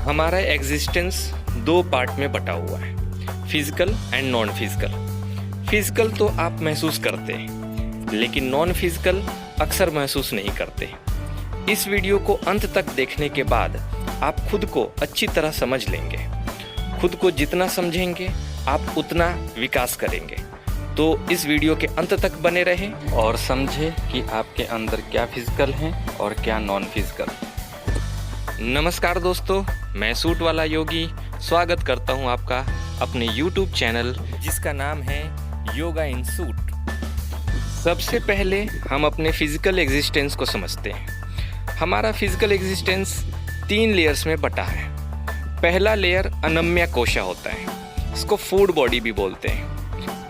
हमारा एग्जिस्टेंस दो पार्ट में बटा हुआ है, physical and non physical. Physical तो आप महसूस करते हैं, लेकिन नॉन फिजिकल अक्सर महसूस नहीं करते। इस वीडियो को अंत तक देखने के बाद आप खुद को अच्छी तरह समझ लेंगे। खुद को जितना समझेंगे आप उतना विकास करेंगे। तो इस वीडियो के अंत तक बने रहें और समझें कि आपके अंदर क्या फिजिकल है और क्या नॉन फिजिकल। नमस्कार दोस्तों, मैं सूट वाला योगी स्वागत करता हूं आपका अपने YouTube चैनल जिसका नाम है योगा इन सूट। सबसे पहले हम अपने फिजिकल एग्जिस्टेंस को समझते हैं। हमारा फिजिकल एग्जिस्टेंस 3 लेयर्स में बटा है। पहला लेयर अनम्य कोशा होता है, इसको फूड बॉडी भी बोलते हैं।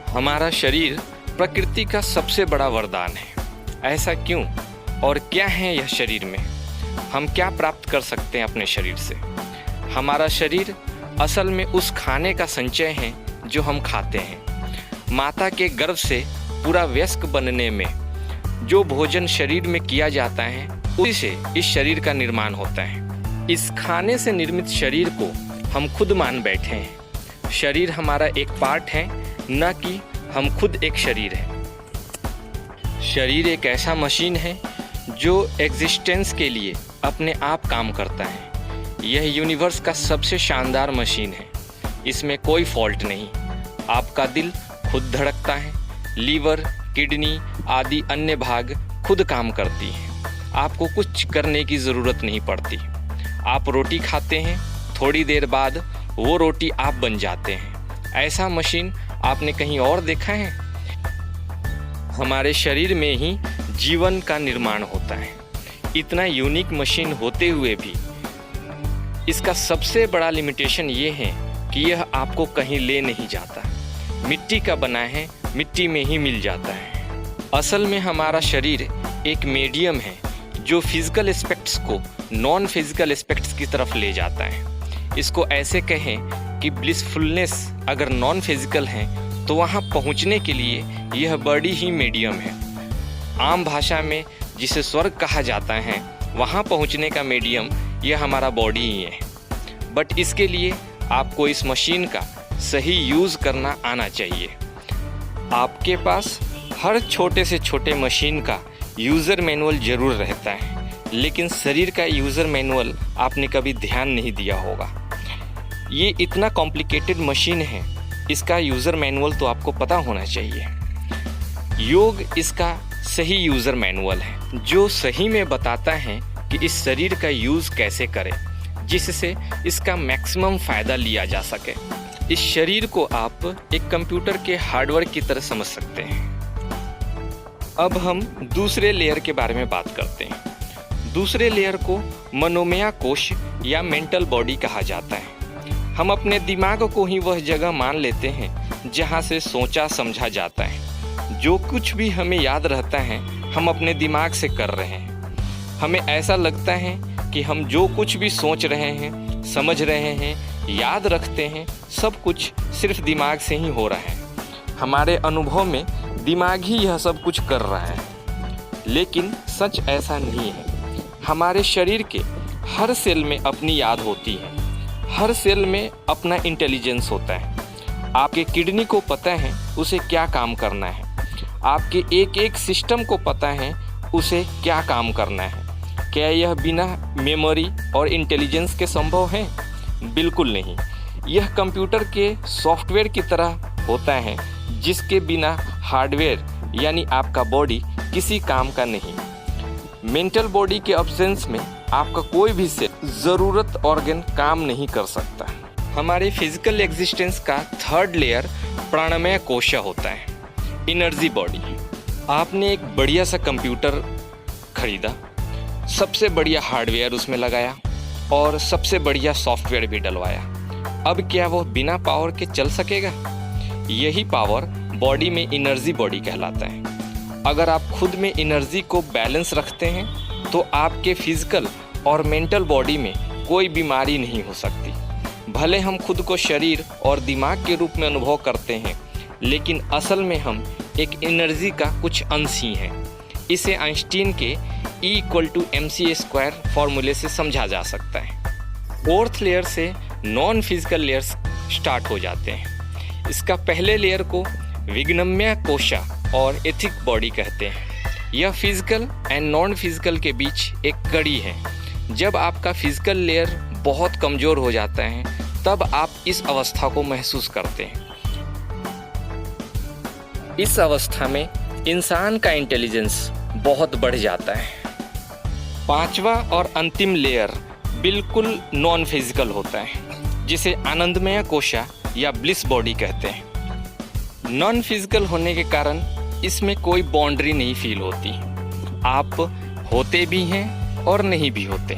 हमारा शरीर प्रकृति का सबसे बड़ा वरदान है। ऐसा क्यों और क्या है यह शरीर में? हम क्या प्राप्त कर सकते हैं अपने शरीर से? हमारा शरीर असल में उस खाने का संचय है जो हम खाते हैं। माता के गर्भ से पूरा वयस्क बनने में जो भोजन शरीर में किया जाता है उसी से इस शरीर का निर्माण होता है। इस खाने से निर्मित शरीर को हम खुद मान बैठे हैं। शरीर हमारा एक पार्ट है, न कि हम खुद एक शरीर है। शरीर एक ऐसा मशीन है जो एग्जिस्टेंस के लिए अपने आप काम करता है। यह यूनिवर्स का सबसे शानदार मशीन है। इसमें कोई फॉल्ट नहीं। आपका दिल खुद धड़कता है, लीवर, किडनी आदि अन्य भाग खुद काम करती हैं। आपको कुछ करने की ज़रूरत नहीं पड़ती। आप रोटी खाते हैं, थोड़ी देर बाद वो रोटी आप बन जाते हैं। ऐसा मशीन आपने कहीं और देखा है? हमारे शरीर में ही जीवन का निर्माण होता है। इतना यूनिक मशीन होते हुए भी इसका सबसे बड़ा लिमिटेशन ये है कि यह आपको कहीं ले नहीं जाता। मिट्टी का बना है, मिट्टी में ही मिल जाता है। असल में हमारा शरीर एक मीडियम है जो फिजिकल एस्पेक्ट्स को नॉन फिजिकल एस्पेक्ट्स की तरफ ले जाता है। इसको ऐसे कहें कि ब्लिसफुलनेस अगर नॉन फिजिकल है तो वहाँ पहुँचने के लिए यह बॉडी ही मीडियम है। आम भाषा में जिसे स्वर्ग कहा जाता है, वहाँ पहुँचने का मीडियम यह हमारा बॉडी ही है। बट इसके लिए आपको इस मशीन का सही यूज़ करना आना चाहिए। आपके पास हर छोटे से छोटे मशीन का यूज़र मैनुअल ज़रूर रहता है, लेकिन शरीर का यूज़र मैनुअल आपने कभी ध्यान नहीं दिया होगा। ये इतना कॉम्प्लिकेटेड मशीन है, इसका यूज़र मैनुअल तो आपको पता होना चाहिए। योग इसका सही यूज़र मैनुअल है जो सही में बताता है कि इस शरीर का यूज़ कैसे करें जिससे इसका मैक्सिमम फ़ायदा लिया जा सके। इस शरीर को आप एक कंप्यूटर के हार्डवेयर की तरह समझ सकते हैं। अब हम दूसरे लेयर के बारे में बात करते हैं। दूसरे लेयर को मनोमय कोश या मेंटल बॉडी कहा जाता है। हम अपने दिमाग को ही वह जगह मान लेते हैं जहाँ से सोचा समझा जाता है। जो कुछ भी हमें याद रहता है हम अपने दिमाग से कर रहे हैं। हमें ऐसा लगता है कि हम जो कुछ भी सोच रहे हैं, समझ रहे हैं, याद रखते हैं, सब कुछ सिर्फ दिमाग से ही हो रहा है। हमारे अनुभव में दिमाग ही यह सब कुछ कर रहा है, लेकिन सच ऐसा नहीं है। हमारे शरीर के हर सेल में अपनी याद होती है, हर सेल में अपना इंटेलिजेंस होता है। आपके किडनी को पता है उसे क्या काम करना है। आपके एक एक सिस्टम को पता है उसे क्या काम करना है। क्या यह बिना मेमोरी और इंटेलिजेंस के संभव है? बिल्कुल नहीं। यह कंप्यूटर के सॉफ्टवेयर की तरह होता है जिसके बिना हार्डवेयर यानी आपका बॉडी किसी काम का नहीं। मेंटल बॉडी के अब्सेंस में आपका कोई भी सेल, ज़रूरत ऑर्गन काम नहीं कर सकता। हमारे फिजिकल एग्जिस्टेंस का थर्ड लेयर प्राणमय कोश होता है, एनर्जी बॉडी। आपने एक बढ़िया सा कंप्यूटर खरीदा, सबसे बढ़िया हार्डवेयर उसमें लगाया और सबसे बढ़िया सॉफ्टवेयर भी डलवाया। अब क्या वो बिना पावर के चल सकेगा? यही पावर बॉडी में एनर्जी बॉडी कहलाता है। अगर आप खुद में एनर्जी को बैलेंस रखते हैं तो आपके फिजिकल और मेंटल बॉडी में कोई बीमारी नहीं हो सकती। भले हम खुद को शरीर और दिमाग के रूप में अनुभव करते हैं, लेकिन असल में हम एक एनर्जी का कुछ अंश ही हैं। इसे आइंस्टीन के E = mc² फॉर्मूले से समझा जा सकता है। फोर्थ लेयर से नॉन फिजिकल लेयर्स स्टार्ट हो जाते हैं। इसका पहले लेयर को विग्नम्य कोशा और एथिक बॉडी कहते हैं। यह फिजिकल एंड नॉन फिजिकल के बीच एक कड़ी है। जब आपका फिजिकल लेयर बहुत कमज़ोर हो जाता है तब आप इस अवस्था को महसूस करते हैं। इस अवस्था में इंसान का इंटेलिजेंस बहुत बढ़ जाता है। पांचवा और अंतिम लेयर बिल्कुल नॉन फिजिकल होता है, जिसे आनंदमय कोशा या ब्लिस बॉडी कहते हैं। नॉन फिजिकल होने के कारण इसमें कोई बाउंड्री नहीं फील होती। आप होते भी हैं और नहीं भी होते।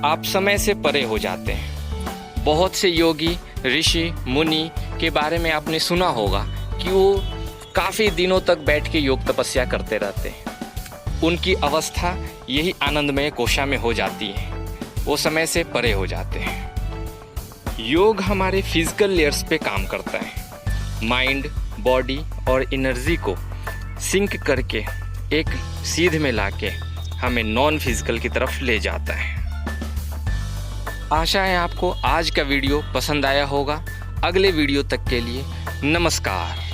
आप समय से परे हो जाते हैं। बहुत से योगी ऋषि मुनि के बारे में आपने सुना होगा कि वो काफ़ी दिनों तक बैठ के योग तपस्या करते रहते हैं। उनकी अवस्था यही आनंदमय कोशा में हो जाती है। वो समय से परे हो जाते हैं। योग हमारे फिजिकल लेयर्स पे काम करता है। माइंड, बॉडी और एनर्जी को सिंक करके एक सीध में लाके हमें नॉन फिजिकल की तरफ ले जाता है। आशा है आपको आज का वीडियो पसंद आया होगा। अगले वीडियो तक के लिए नमस्कार।